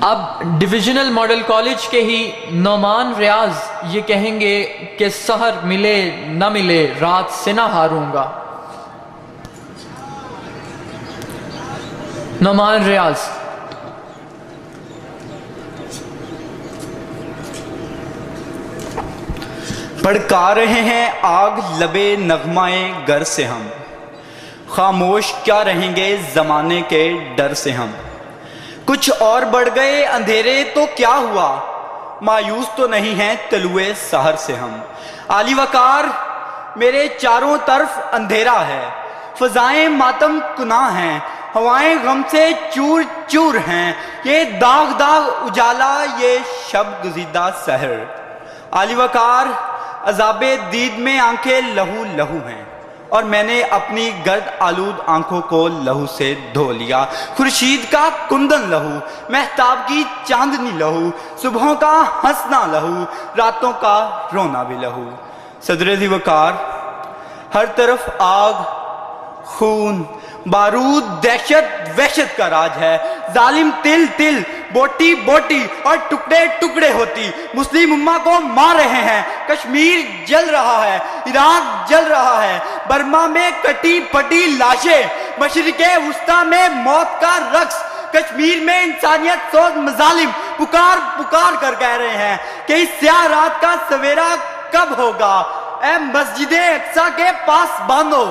اب divisional model college کے ہی نعمان ریاض یہ کہیں گے کہ سحر ملے نہ ملے رات سے نہ ہاروں گا. نعمان ریاض. بھڑکا رہے ہیں آگ لبے نغمائے گر سے ہم، خاموش کیا رہیں گے زمانے کے ڈر سے ہم. کچھ اور بڑھ گئے اندھیرے تو کیا ہوا، مایوس تو نہیں ہیں طلوع سحر سے ہم. عالی وقار میرے چاروں طرف اندھیرا ہے، فضائیں ماتم کناں ہیں، ہوائیں غم سے چور چور ہیں، یہ داغ داغ اجالا یہ شب گزیدہ سحر. عالی وقار عذاب دید میں آنکھیں لہو لہو ہیں، اور میں نے اپنی گرد آلود آنکھوں کو لہو سے دھو لیا. خورشید کا کندن لہو، مہتاب کی چاندنی لہو، صبحوں کا ہنسنا لہو، راتوں کا رونا بھی لہو. صدر ذی وقار ہر طرف آگ، خون، بارود، دہشت وحشت کا راج ہے. ظالم تل تل، بوٹی بوٹی اور ٹکڑے ٹکڑے ہوتی مسلم امہ کو مار رہے ہیں. کشمیر جل رہا ہے، عراق جل رہا ہے، برما میں کٹی پٹی لاشیں، مشرق وسطیٰ میں موت کا رقص. کشمیر میں انسانیت سوز مظالم پکار پکار کر کہہ رہے ہیں کہ اس سیاہ رات کا سویرا کب ہوگا. اے مسجد اقصیٰ کے پاس باندھو،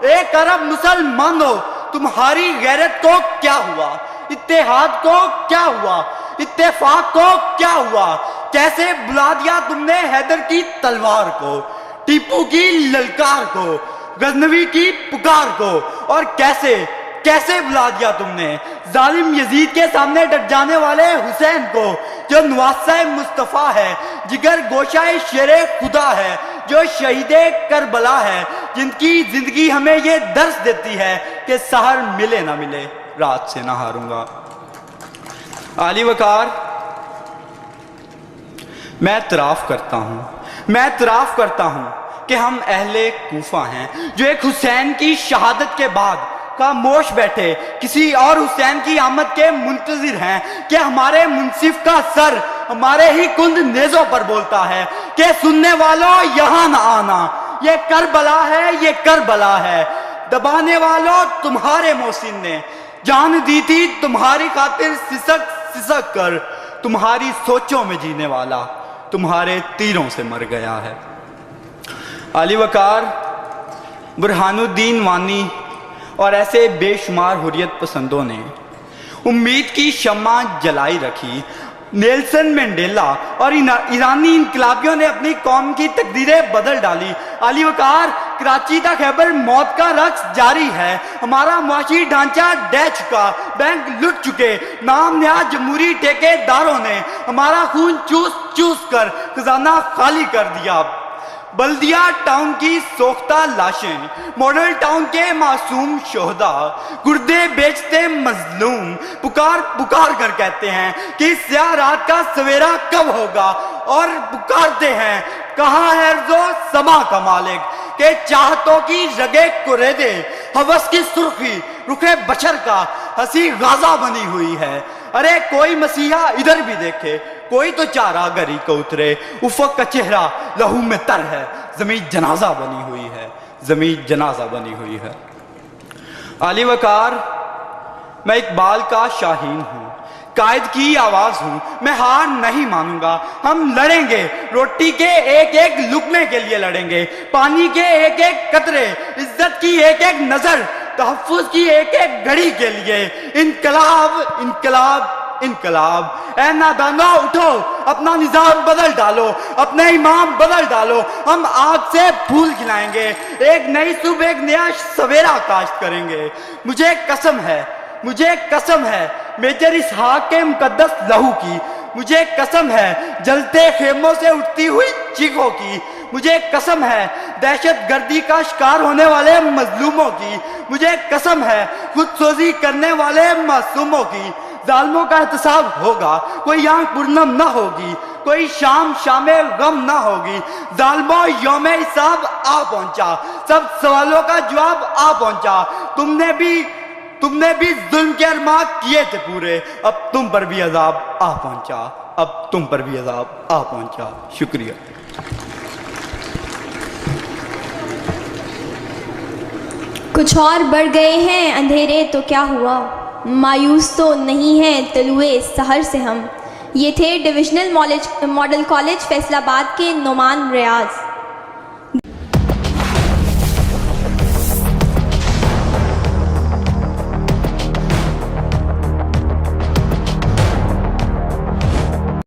ایک ارب مسلمانوں، تمہاری غیرت کو کیا ہوا، اتحاد کو کیا ہوا، اتفاق کو کیا ہوا. کیسے بلا دیا تم نے حیدر کی تلوار کو، ٹیپو کی للکار کو، غزنوی کی پکار کو، اور کیسے کیسے بلا دیا تم نے ظالم یزید کے سامنے ڈٹ جانے والے حسین کو، جو نواسہ مصطفیٰ ہے، جگر گوشہ شیر خدا ہے، جو شہید کربلا ہے، جن کی زندگی ہمیں یہ درس دیتی ہے کہ سحر ملے نہ ملے رات سے نہ ہاروں گا. عالی وقار میں اعتراف کرتا ہوں کہ ہم اہل کوفہ ہیں، جو ایک حسین کی شہادت کے بعد خاموش بیٹھے کسی اور حسین کی آمد کے منتظر ہیں کہ ہمارے منصف کا سر ہمارے ہی کند نیزوں پر بولتا ہے کہ سننے والوں یہاں نہ آنا، یہ کربلا ہے، یہ کربلا ہے. دبانے والوں تمہارے محسن نے جان دی تھی تمہاری خاطر سسک سسک کر، تمہاری سوچوں میں جینے والا تمہارے تیروں سے مر گیا ہے. عالی وقار برہان الدین وانی اور ایسے بے شمار حریت پسندوں نے امید کی شمع جلائی رکھی. نیلسن مینڈیلا اور ایرانی انقلابیوں نے اپنی قوم کی تقدیریں بدل ڈالی. عالی وقار کراچی تک خیبر موت کا رقص جاری ہے. ہمارا معاشی ڈھانچہ ڈہ چکا، بینک لٹ چکے، نام نہاد جمہوری ٹھیکے داروں نے ہمارا خون چوس چوس کر خزانہ خالی کر دیا. بلدیہ ٹاؤن کی سوختہ لاشیں، ماڈل ٹاؤن کے معصوم شہداء، گردے بیچتے مظلوم پکار پکار کر کہتے ہیں کہ اس سیاہ رات کا سویرا کب ہوگا، اور پکارتے ہیں کہاں ہے ارض و سما کا مالک کہ چاہتوں کی رگے کریدے، ہوس کی سرخی رخ بشر کا ہنسی غازہ بنی ہوئی ہے. ارے کوئی مسیحا ادھر بھی دیکھے، کوئی تو چارہ گری کو اترے، افق کا چہرہ لہو میں تر ہے، زمین جنازہ بنی ہوئی ہے، زمین جنازہ بنی ہوئی ہے. عالی وقار میں اقبال کا شاہین ہوں، قائد کی آواز ہوں، میں ہار نہیں مانوں گا. ہم لڑیں گے، روٹی کے ایک ایک لقمے کے لیے لڑیں گے، پانی کے ایک ایک قطرے، عزت کی ایک ایک نظر، تحفظ کی ایک ایک گھڑی کے لیے. انقلاب انقلاب انقلاب. اے نادانو اٹھو، اپنا نظام بدل ڈالو، اپنے امام بدل ڈالو. ہم آگ سے پھول کھلائیں گے، ایک نئی صبح ایک نیا سویرا کاشت کریں گے. مجھے قسم ہے میجر اسحاق کے مقدس لہو کی، مجھے قسم ہے جلتے خیموں سے اٹھتی ہوئی چیخوں کی، مجھے قسم ہے دہشت گردی کا شکار ہونے والے مظلوموں کی، مجھے قسم ہے خود سوزی کرنے والے معصوموں کی. ظالموں کا احتساب ہوگا، کوئی آنکھ پرنم نہ ہوگی، کوئی شام غم نہ ہوگی. ظالموں یوم حساب آ پہنچا، سب سوالوں کا جواب آ پہنچا. تم نے بھی تم نے بھی ظلم کے ارمان کیے تھے پورے، اب تم پر بھی عذاب آ پہنچا، اب تم پر بھی عذاب آ پہنچا۔ شکریہ۔ کچھ اور بڑھ گئے ہیں اندھیرے تو کیا ہوا، مایوس تو نہیں ہیں طلوع سحر سے ہم۔ یہ تھے ڈویژنل ماڈل کالج فیصل آباد کے نعمان ریاض۔